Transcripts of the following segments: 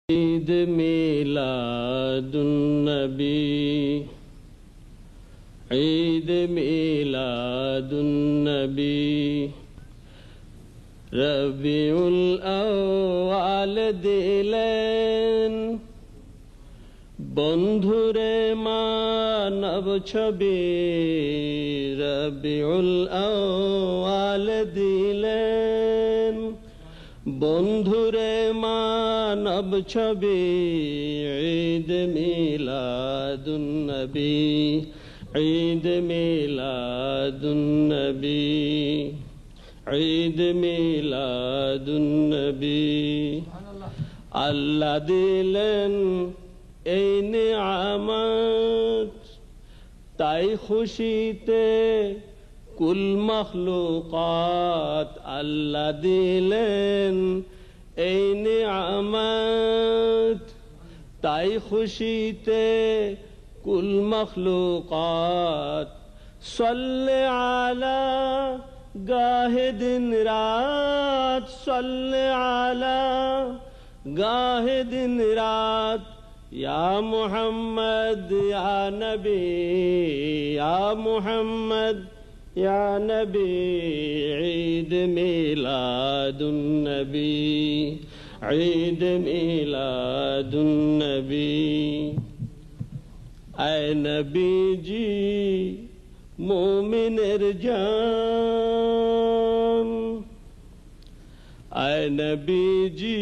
ঈদ মিলাদুন্নবী ঈদ মিলাদুন্নবী রবিউল আউয়াল দিলেন বন্ধুরে মানব ছবি রবিউল আউয়াল দিলেন বন্ধুরে মানব ছবি ঈদ মিলাদুন্নবী ঈদ মিলাদুন্নবী ঈদ মিলাদুন্নবী আল্লাহ দিলেন এই নিয়ামত তাই খুশিতে কুল মখলুকাত আল্লাহ দিলেন এই নিয়ামত তাই খুশিতে কুল মখলুকাত সল্লে আলা গাহে দিন রাত সল্লে আলা গাহে দিন রাত ইয়া মুহাম্মদ ইয়া নবী ইয়া মুহাম্মদ ইয়া নবী ঈদ মিলাদুন্নবী ঈদ মিলাদুন্নবী আয় নবীজি মুমিনের জান আয় নবীজি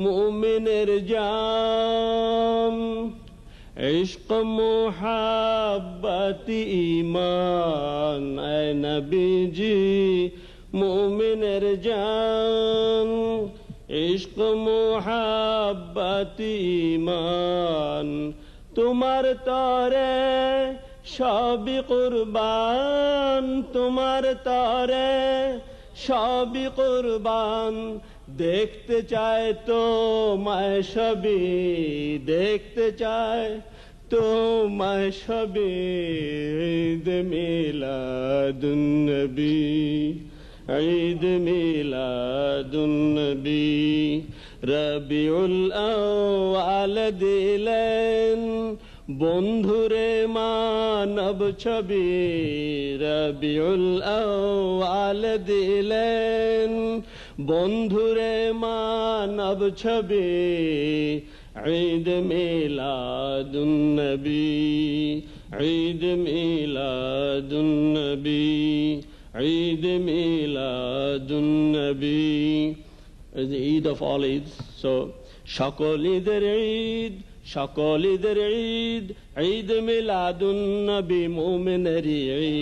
মুমিনের জান इश्क मोहब्बत ईमान ऐ नबी जी मोमिनेर जान इश्क मोहब्बत ईमान तुम्हार तारे शाबी कुर्बान तुम्हार तारे शाबी कुर्बान देखते चाहे तो मैं शबी देखते चाहे तो मैं शबी ईद मिलादुन्नबी ईद मिलादुन्नबी रबिउल आउयाल दिलेन বন্ধুরে মানব ছবি রবিউল আউয়াল দিলেন বন্ধুরে মানব ছবি Eid Milad-un-Nabi Eid Milad-un-Nabi Eid Milad-un-Nabi is the Eid of all Eids. So সকল ঈদের ঈদ সকল ঈদের ঈদ ঈদ মিলাদুন্নবী মুমিনের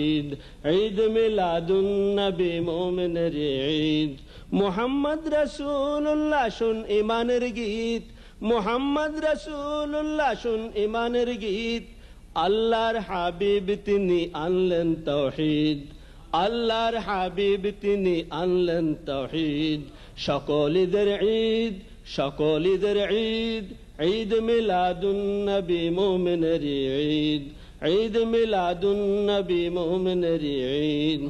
ঈদ ঈদ মিলাদুন্নবী মুমিনের ঈদ মুহাম্মদ রাসূলুল্লাহ শুন ঈমানের গীত মুহাম্মদ রাসূলুল্লাহ শুন ঈমানের গীত আল্লাহর হাবিব তিনি আনলেন তাওহীদ আল্লাহর হাবিব তিনি আনলেন তাওহীদ সকল ঈদের ঈদ সকল ঈদের ঈদ ঈদ মিলাদুন্নবী মুমিনের ঈদ ঈদ মিলাদুন্নবী মুমিনের ঈদ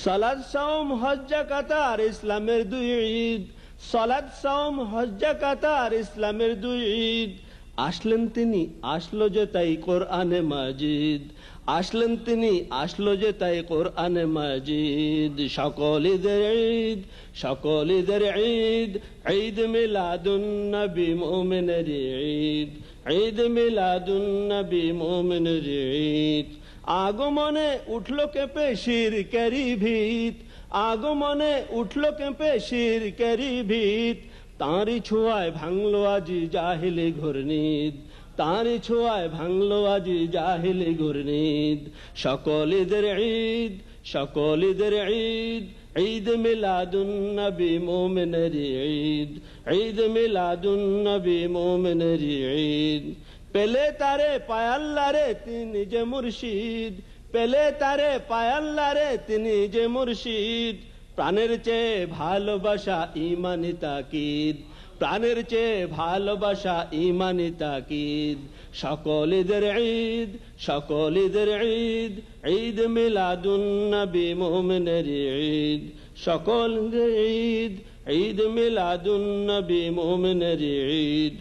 সালাত সাওম হজ যাকাত আর ইসলামের দুই ঈদ সালাত সাওম হজ যাকাত আর ইসলামের দুই ঈদ আসলেন তিনি আসলো যে তাই কোরআনে মাজিদ আসলেন তিনি আসলো যে তাই কোরআনে মাজিদ সকল ঈদের ঈদ সকল ঈদের ঈদ ঈদ মিলাদুন্নবী মুমিনের ঈদ ঈদ মিলাদুন্নবী মুমিনের ঈদ আগমনে উঠলো কেঁপে শিরকেরি ভিত আগমনে উঠলো কেঁপে শিরকেরি ভিত তাঁরই ছোঁয়ায় ভাঙলো আজি জাহিলি ঘূর্ণিদ তাঁরই ছোঁয়ায় ভাঙলো আজি জাহিলি ঘূর্ণিদ সকল ঈদের ঈদ সকল ঈদের ঈদ ঈদ মিলাদুন্নবী মুমিনের ঈদ ঈদ মিলাদুন্নবী মুমিনের ঈদ পেলে তারে পায় আল্লাহ রে তিনি যে মুর্শিদ পেলে তারে পায় আল্লাহ রে তিনি যে মুর্শিদ প্রাণের চেয়ে ভালোবাসা ঈমানি তাকিদ প্রাণের চেয়ে ভালোবাসা ঈমানি তাকিদ সকল ঈদের ঈদ সকল ঈদের ঈদ ঈদ মিলাদুন্নবী মুমিনের ঈদ সকল ঈদ ঈদ মিলাদুন নবী মুমিনের ঈদ।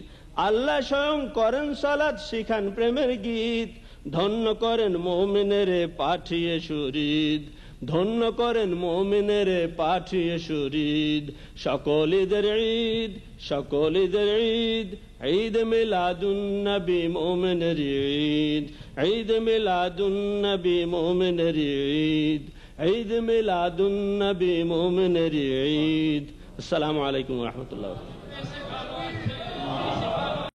আল্লাহ স্বয়ং করেন সালাত, শিখান প্রেমের গীত, ধন্য করেন মুমিনের পাঠিয়ে শরীদ, ধন্য করেন মুমিনের পাঠিয়ে শরীদ। সকল ঈদের ঈদ, সকল ঈদের ঈদ, ঈদ মিলাদুন নবী মুমিনের ঈদ, ঈদ মিলাদুন নবী মুমিনের ঈদ, ঈদ মিলাদুন নবী মুমিনের ঈদ। আসসালামু আলাইকুম ওয়া রাহমাতুল্লাহ।